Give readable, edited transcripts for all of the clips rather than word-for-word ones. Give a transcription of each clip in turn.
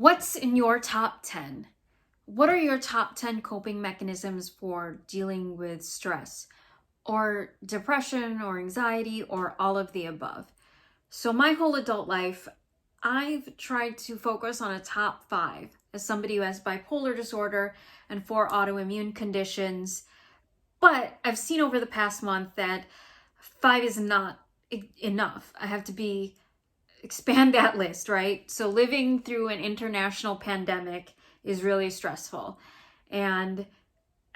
What's in your top 10? What are your top 10 coping mechanisms for dealing with stress or depression or anxiety or all of the above? So, my whole adult life, I've tried to focus on a top 5 as somebody who has bipolar disorder and 4 autoimmune conditions. But I've seen over the past month that 5 is not enough. I have to expand that list, right? So living through an international pandemic is really stressful. And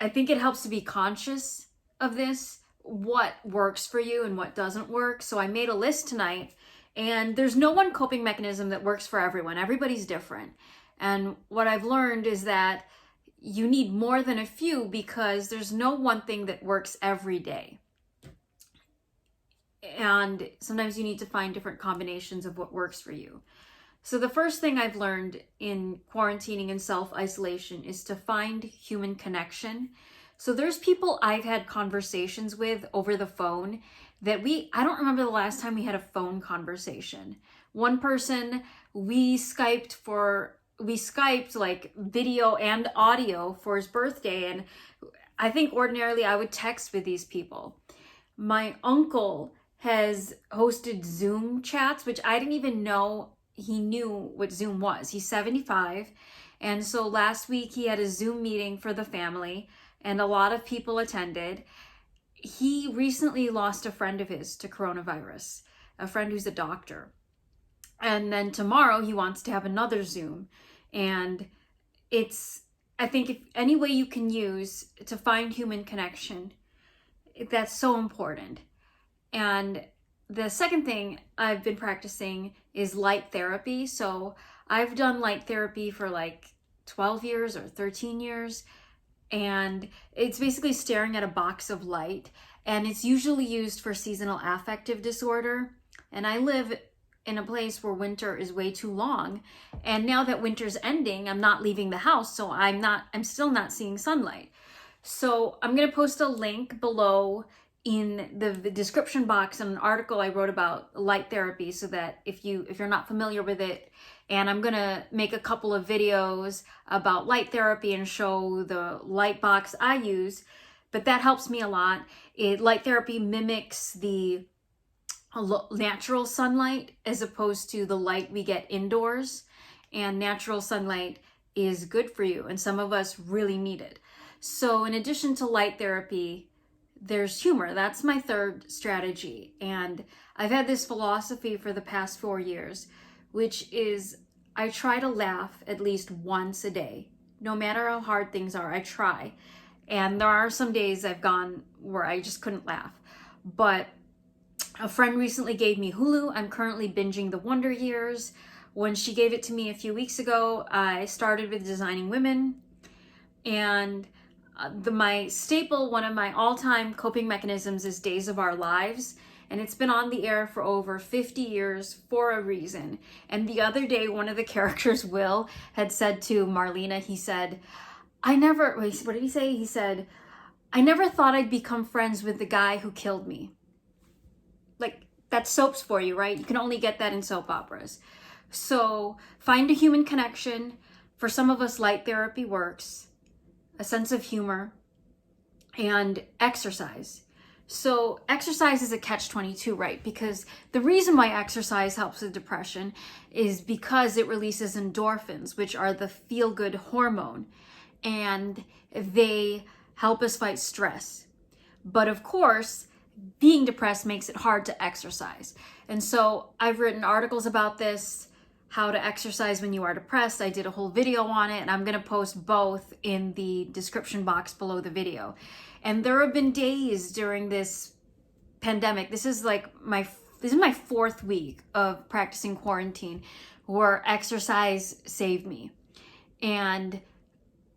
I think it helps to be conscious of this, what works for you and what doesn't work. So I made a list tonight, and there's no one coping mechanism that works for everyone. Everybody's different. And what I've learned is that you need more than a few because there's no one thing that works every day. And sometimes you need to find different combinations of what works for you. So the first thing I've learned in quarantining and self-isolation is to find human connection. So there's people I've had conversations with over the phone that I don't remember the last time we had a phone conversation. One person, we Skyped like video and audio for his birthday. And I think ordinarily I would text with these people. My uncle has hosted Zoom chats, which I didn't even know he knew what Zoom was. He's 75. And so last week he had a Zoom meeting for the family and a lot of people attended. He recently lost a friend of his to coronavirus, a friend who's a doctor. And then tomorrow he wants to have another Zoom. And I think if any way you can use to find human connection, that's so important. And the second thing I've been practicing is light therapy. So I've done light therapy for like 12 years or 13 years. And it's basically staring at a box of light. And it's usually used for seasonal affective disorder. And I live in a place where winter is way too long. And now that winter's ending, I'm not leaving the house. So I'm still not seeing sunlight. So I'm going to post a link below in the description box an article I wrote about light therapy, so that if you're not familiar with it, and I'm gonna make a couple of videos about light therapy and show the light box I use, but that helps me a lot. Light therapy mimics the natural sunlight as opposed to the light we get indoors, and natural sunlight is good for you, and some of us really need it. So in addition to light therapy, there's humor. That's my third strategy. And I've had this philosophy for the past 4 years, which is I try to laugh at least once a day. No matter how hard things are, I try. And there are some days I've gone where I just couldn't laugh. But a friend recently gave me Hulu. I'm currently binging The Wonder Years. When she gave it to me a few weeks ago, I started with Designing Women. And my staple, one of my all-time coping mechanisms is Days of Our Lives, and it's been on the air for over 50 years for a reason. And the other day, one of the characters, Will, had said to Marlena, he said, what did he say? He said, I never thought I'd become friends with the guy who killed me. Like, that's soaps for you, right? You can only get that in soap operas. So find a human connection. For some of us, light therapy works. A sense of humor, and exercise. So exercise is a catch-22, right? Because the reason why exercise helps with depression is because it releases endorphins, which are the feel-good hormone, and they help us fight stress. But of course, being depressed makes it hard to exercise. And so I've written articles about this, how to exercise when you are depressed. I did a whole video on it, and I'm going to post both in the description box below the video. And there have been days during this pandemic, this is my 4th week of practicing quarantine, where exercise saved me. And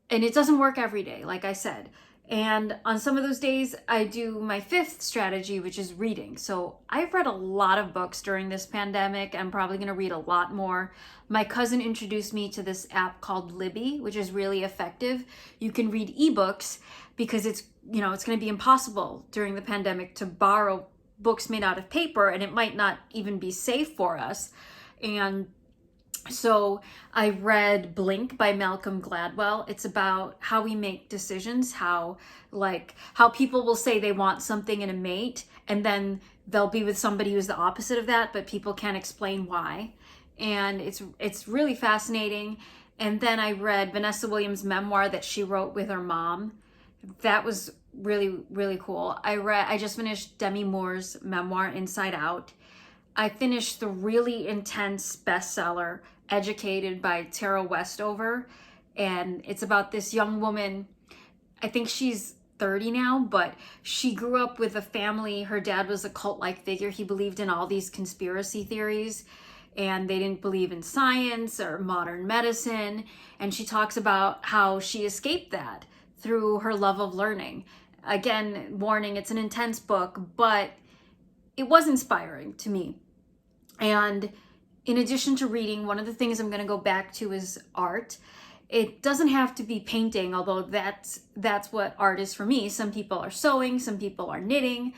it doesn't work every day, like I said. And on some of those days, I do my 5th strategy, which is reading. So I've read a lot of books during this pandemic. I'm probably going to read a lot more. My cousin introduced me to this app called Libby, which is really effective. You can read ebooks because it's going to be impossible during the pandemic to borrow books made out of paper, and it might not even be safe for us. And So I read Blink by Malcolm Gladwell. It's about how we make decisions, how people will say they want something in a mate, and then they'll be with somebody who's the opposite of that, but people can't explain why. And it's really fascinating. And then I read Vanessa Williams' memoir that she wrote with her mom. That was really, really cool. I just finished Demi Moore's memoir, Inside Out. I finished the really intense bestseller, Educated by Tara Westover. And it's about this young woman. I think she's 30 now, but she grew up with a family. Her dad was a cult-like figure. He believed in all these conspiracy theories, and they didn't believe in science or modern medicine. And she talks about how she escaped that through her love of learning. Again, warning, it's an intense book, but it was inspiring to me. And in addition to reading, one of the things I'm going to go back to is art. It doesn't have to be painting, although that's what art is for me. Some people are sewing, some people are knitting.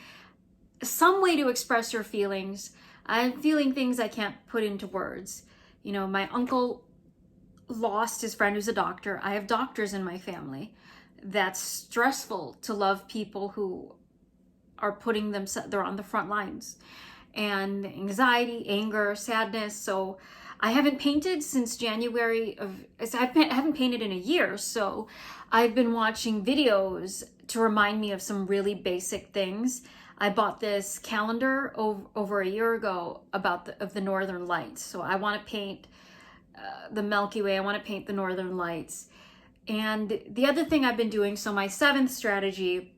Some way to express your feelings. I'm feeling things I can't put into words. You know, my uncle lost his friend who's a doctor. I have doctors in my family. That's stressful to love people who are putting themselves, they're on the front lines. And anxiety, anger, sadness. So I haven't painted since January I haven't painted in a year. So I've been watching videos to remind me of some really basic things. I bought this calendar over a year ago of the Northern Lights. So I want to paint the Milky Way. I want to paint the Northern Lights. And the other thing I've been doing, so my 7th strategy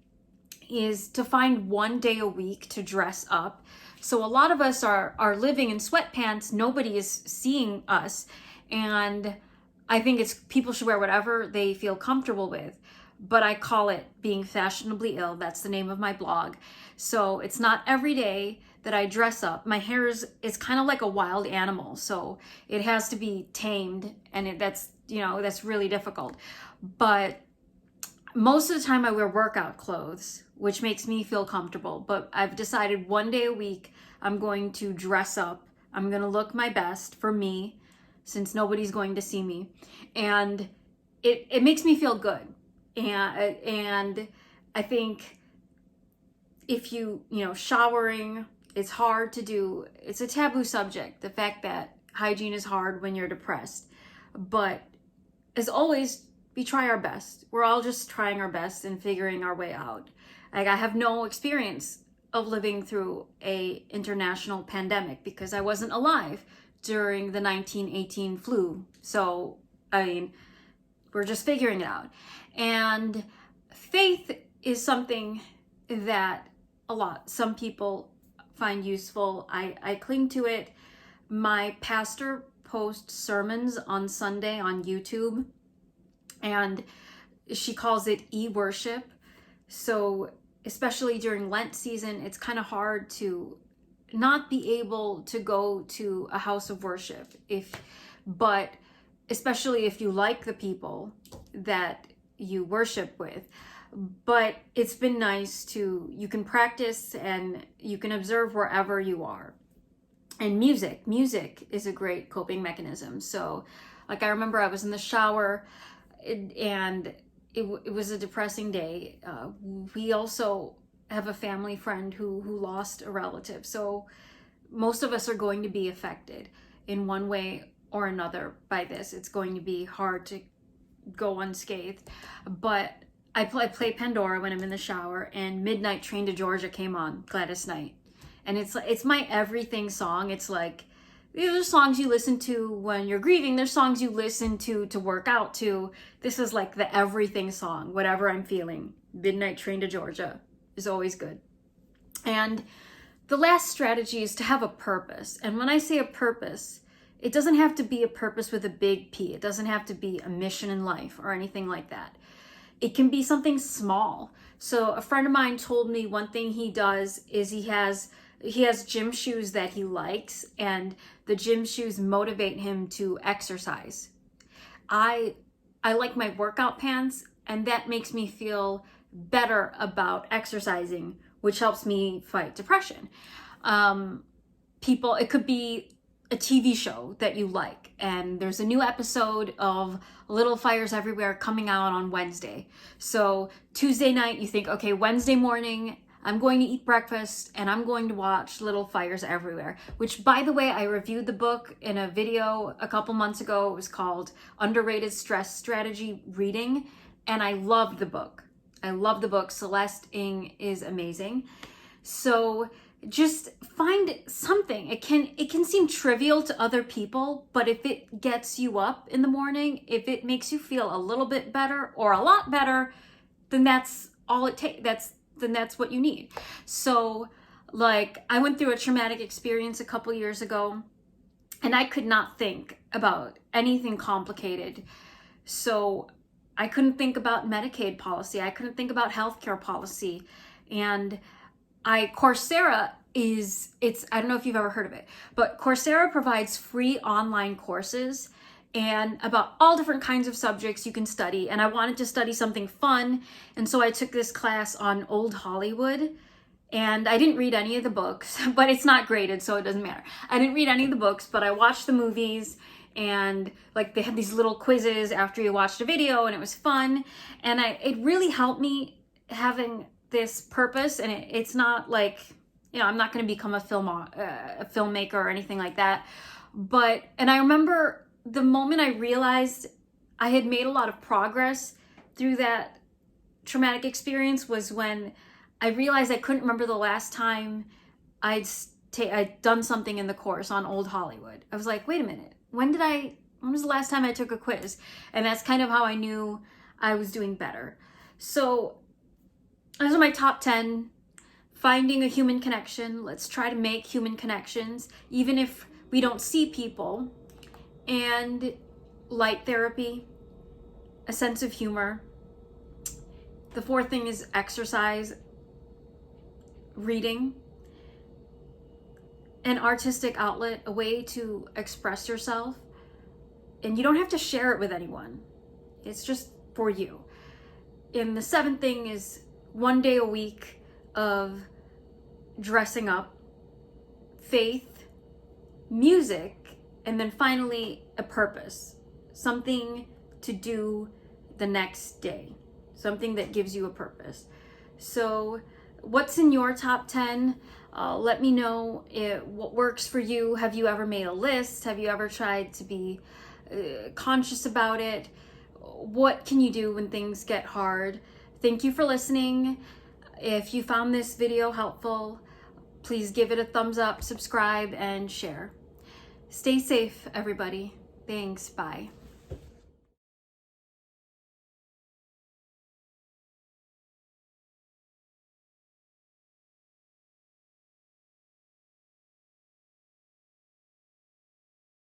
is to find one day a week to dress up. So a lot of us are living in sweatpants. Nobody is seeing us. And I think people should wear whatever they feel comfortable with. But I call it being fashionably ill. That's the name of my blog. So it's not every day that I dress up. My hair is kind of like a wild animal. So it has to be tamed. And that's really difficult. But most of the time I wear workout clothes, which makes me feel comfortable. But I've decided one day a week I'm going to dress up. I'm going to look my best for me, since nobody's going to see me. And it makes me feel good. And I think if showering, it's hard to do. It's a taboo subject, the fact that hygiene is hard when you're depressed. But as always, we try our best. We're all just trying our best and figuring our way out. Like, I have no experience of living through a international pandemic because I wasn't alive during the 1918 flu. So, I mean, we're just figuring it out. And faith is something that some people find useful. I cling to it. My pastor posts sermons on Sunday on YouTube, and she calls it e-worship. So especially during Lent season, it's kind of hard to not be able to go to a house of worship, but especially if you like the people that you worship with. But it's been nice you can practice and you can observe wherever you are. And music is a great coping mechanism. So like, I remember I was in the shower and it was a depressing day. We also have a family friend who lost a relative. So most of us are going to be affected in one way or another by this. It's going to be hard to go unscathed. But I play Pandora when I'm in the shower, and Midnight Train to Georgia came on, Gladys Knight. And it's my everything song. It's like, these are songs you listen to when you're grieving. There's songs you listen to work out to. This is like the everything song, whatever I'm feeling. Midnight Train to Georgia is always good. And the last strategy is to have a purpose. And when I say a purpose, it doesn't have to be a purpose with a big P. It doesn't have to be a mission in life or anything like that. It can be something small. So a friend of mine told me one thing he does is he has gym shoes that he likes, and the gym shoes motivate him to exercise. I like my workout pants, and that makes me feel better about exercising, which helps me fight depression. It could be a TV show that you like, and there's a new episode of Little Fires Everywhere coming out on Wednesday. So Tuesday night, you think, okay, Wednesday morning, I'm going to eat breakfast and I'm going to watch Little Fires Everywhere, which, by the way, I reviewed the book in a video a couple months ago. It was called Underrated Stress Strategy Reading, and I loved the book. I love the book. Celeste Ng is amazing. So just find something. It can seem trivial to other people, but if it gets you up in the morning, if it makes you feel a little bit better or a lot better, then that's all it takes. Then that's what you need. So, like, I went through a traumatic experience a couple years ago, and I could not think about anything complicated. So I couldn't think about Medicaid policy. I couldn't think about healthcare policy. And Coursera I don't know if you've ever heard of it, but Coursera provides free online courses and about all different kinds of subjects you can study. And I wanted to study something fun. And so I took this class on old Hollywood, and I didn't read any of the books, but it's not graded, so it doesn't matter. I didn't read any of the books, but I watched the movies, and like they had these little quizzes after you watched a video, and it was fun. And it really helped me having this purpose. And it's not like, I'm not going to become a filmmaker or anything like that. And I remember the moment I realized I had made a lot of progress through that traumatic experience was when I realized I couldn't remember the last time I'd done something in the course on old Hollywood. I was like, wait a minute, when was the last time I took a quiz? And that's kind of how I knew I was doing better. So those are my top 10. Finding a human connection. Let's try to make human connections, even if we don't see people. And light therapy, a sense of humor. The fourth thing is exercise, reading, an artistic outlet, a way to express yourself. And you don't have to share it with anyone. It's just for you. And the seventh thing is 1 day a week of dressing up, faith, music, and then finally a purpose, something to do the next day, something that gives you a purpose. So what's in your top 10? Let me know what works for you. Have you ever made a list? Have you ever tried to be conscious about it? What can you do when things get hard? Thank you for listening. If you found this video helpful, please give it a thumbs up, subscribe, and share. Stay safe, everybody. Thanks. Bye.